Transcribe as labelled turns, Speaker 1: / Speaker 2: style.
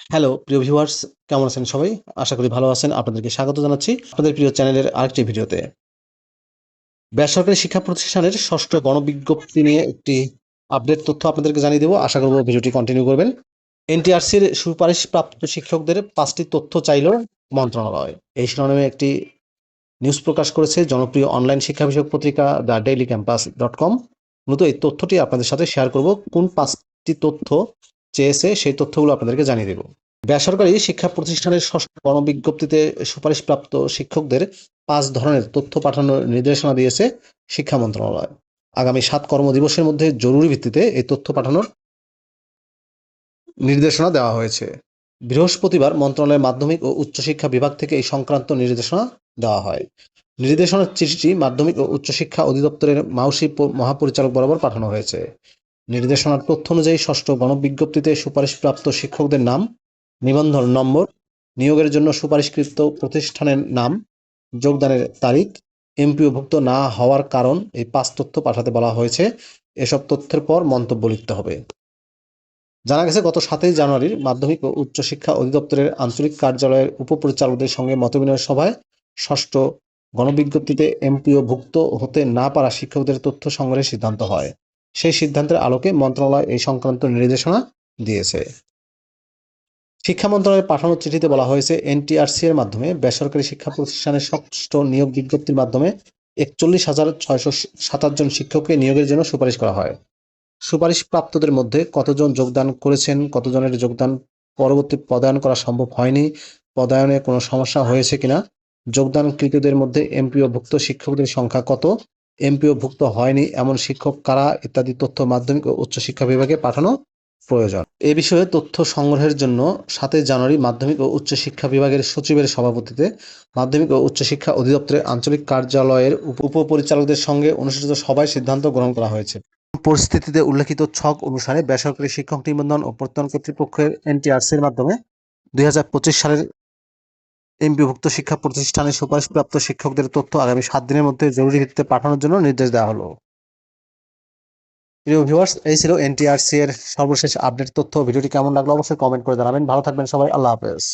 Speaker 1: Hello প্রিয় viewers, কেমন আছেন সবাই? আশা করি ভালো আছেন। আপনাদেরকে স্বাগত জানাচ্ছি আপনাদের প্রিয় চ্যানেলের আরেকটি ভিডিওতে। বেসরকারি শিক্ষা প্রতিষ্ঠানের ষষ্ঠ গণবিজ্ঞপ্তি নিয়ে একটি আপডেট তথ্য আপনাদেরকে জানিয়ে দেব। আশা করব ভিডিওটি কন্টিনিউ করবেন। এনটিআরসির সুপারিশপ্রাপ্ত শিক্ষকদের ৫টি তথ্য চাইল মন্ত্রণালয়। এই শিরোনামে একটি নিউজ প্রকাশ করেছে জনপ্রিয় অনলাইন শিক্ষা বিষয়ক পত্রিকা দ্য ডেইলি ক্যাম্পাস .com। মূলত এই তথ্যটি আপনাদের সাথে শেয়ার করব। কোন ৫টি তথ্য চেয়েছে সেই তথ্যগুলো আপনাদেরকে জানিয়ে দেব। বেসরকারি শিক্ষা প্রতিষ্ঠানের ষষ্ঠ গণবিজ্ঞপ্তিতে সুপারিশপ্রাপ্ত শিক্ষকদের ৫ ধরনের তথ্য পাঠানোর নির্দেশনা দিয়েছে শিক্ষা মন্ত্রণালয়। আগামী ৭ কর্মদিবসের মধ্যে জরুরি ভিত্তিতে এই তথ্য পাঠানোর নির্দেশনা দেওয়া হয়েছে। বৃহস্পতিবার মন্ত্রণালয়ের মাধ্যমিক ও উচ্চশিক্ষা বিভাগ থেকে এই সংক্রান্ত নির্দেশনা দেওয়া হয়। নির্দেশনার চিঠিটি মাধ্যমিক ও উচ্চশিক্ষা অধিদপ্তরের মাউসি মহাপরিচালক বরাবর পাঠানো হয়েছে। নির্দেশনার তথ্য অনুযায়ী ষষ্ঠ গণবিজ্ঞপ্তিতে সুপারিশপ্রাপ্ত শিক্ষকদের নাম, নিবন্ধন নম্বর, নিয়োগের জন্য সুপারিশকৃত প্রতিষ্ঠানের নাম, যোগদানের তারিখ, এমপিওভুক্ত না হওয়ার কারণ এই ৫ তথ্য পাঠাতে বলা হয়েছে। এসব তথ্যের পর মন্তব্য লিখতে হবে। জানা গেছে গত ৭ই জানুয়ারি মাধ্যমিক ও উচ্চশিক্ষা অধিদপ্তরের আঞ্চলিক কার্যালয়ের উপপরিচালকদের সঙ্গে মতবিনিময় সভায় ষষ্ঠ গণবিজ্ঞপ্তিতে এমপিওভুক্ত হতে না পারা শিক্ষকদের তথ্য সংগ্রহের সিদ্ধান্ত হয়। সেই সিদ্ধান্তের আলোকে মন্ত্রণালয় এই সংক্রান্ত নির্দেশনা দিয়েছে। শিক্ষা মন্ত্রণালয়ের পাঠানো চিঠিতে বলা হয়েছে, এনটিআরসি এর মাধ্যমে বেসরকারি শিক্ষা প্রতিষ্ঠানের ষষ্ঠ নিয়োগ বিজ্ঞপ্তির মাধ্যমে ৪১,৬২৭ জন শিক্ষককে নিয়োগের জন্য সুপারিশ করা হয়। সুপারিশপ্রাপ্তদের মধ্যে কতজন যোগদান করেছেন, কতজনের যোগদান পরবর্তী পদায়ন করা সম্ভব হয়নি, পদায়নে কোনো সমস্যা হয়েছে কিনা, যোগদানকৃতদের মধ্যে এমপিওভুক্ত শিক্ষকদের সংখ্যা কত, এমপিওভুক্ত হয়নি এমন শিক্ষক কারা ইত্যাদি তথ্য মাধ্যমিক ও উচ্চশিক্ষা বিভাগে পাঠানো প্রয়োজন। এ বিষয়ে তথ্য সংগ্রহের জন্য ৭ই জানুয়ারি মাধ্যমিক ও উচ্চশিক্ষা বিভাগের সচিবের সভাপতিত্বে মাধ্যমিক ও উচ্চশিক্ষা অধিদপ্তরের আঞ্চলিক কার্যালয়ের উপপরিচালকদের সঙ্গে অনুষ্ঠিত সভায় সিদ্ধান্ত গ্রহণ করা হয়েছে। পরিস্থিতিতে উল্লেখিত ছক অনুসারে বেসরকারি শিক্ষক নিবন্ধন ও প্রত্যয়ন কর্তৃপক্ষের এনটিআরসির মাধ্যমে ২০২৫ সালের এমপিওভুক্ত শিক্ষা প্রতিষ্ঠানের সুপারিশপ্রাপ্ত শিক্ষকদের তথ্য আগামী ৭ দিনের মধ্যে জরুরি ভিত্তিতে পাঠানোর জন্য নির্দেশ দেওয়া হলো। প্রিয় ভিউয়ার্স, এই ছিল এনটিআরসি এর সর্বশেষ আপডেট তথ্য। ভিডিওটি কেমন লাগলো অবশ্যই কমেন্ট করে জানাবেন। ভালো থাকবেন সবাই। আল্লাহ হাফেজ।